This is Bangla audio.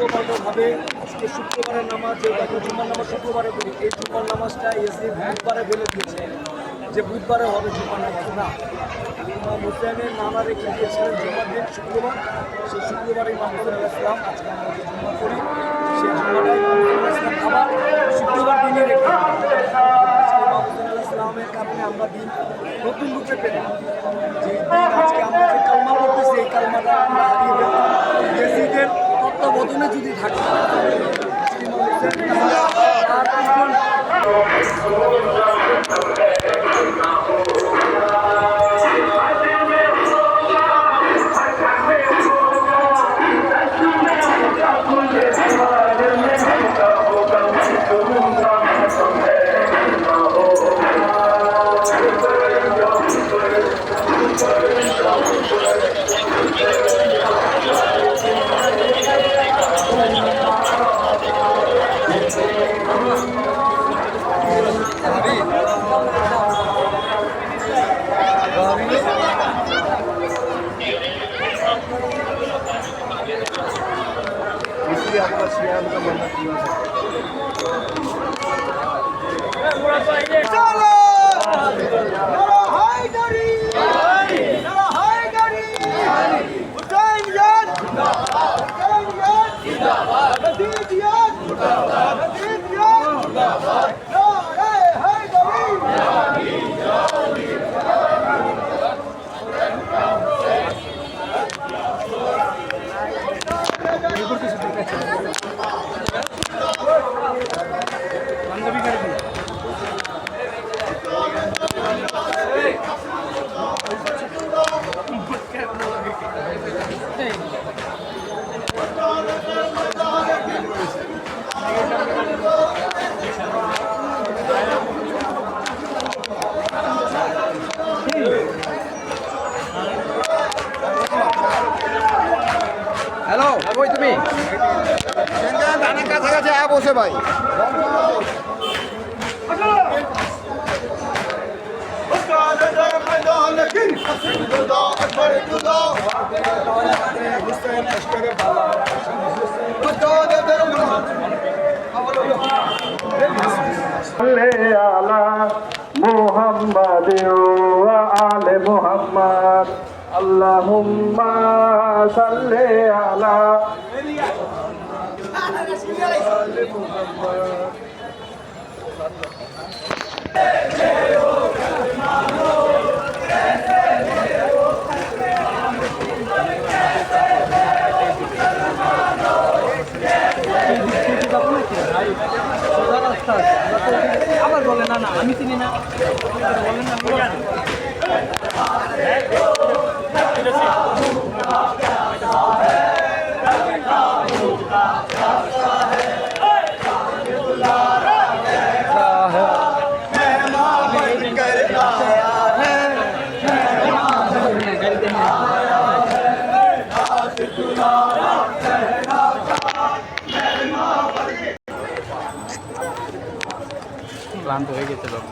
ঐক্যবদ্ধভাবে আজকে শুক্রবারের নামাজ, যেহেতু আমরা জুম্মার নামাজ শুক্রবারে করি, এই জুম্মার নামাজটা এসে বুধবারে ফেলে দিয়েছে যে বুধবারে হবে জুম্মার নামাজ। না, ইমাম হুসেনের নানা রেখে দিয়েছিলেন জুম্মার দিন শুক্রবার, সেই শুক্রবারে ইমাম হুসেন আলাইহিস সালাম আজকে আমরা যে জুম্মা করি সেই জুম্মাটা ইমাম হুসেন আলাইহিস সালাম আবার শুক্রবার দিনে রেখে ইমাম হুসেন আলাইহিস সালামের কারণে আমরা দিন নতুন রূপে পেলাম। যে আজকে আমরা যে কালমা পড়তেছি এই কালমাটা আমরা হারিয়ে পেলাম ইয়াজিদের তত্ত্বাবধানে যদি থাকি। হ্যালো, কই তুমি? ধানের কাছাকাছি আয়া বসে ভাই। মুহাম্মাদ ওয়া আলে মুহাম্মাদ আল্লাহুম্মা সাল্লি আলা আবার বলে না না আমি চিনি না বলেন না ক্লান্ত হয়ে গেছে লোক।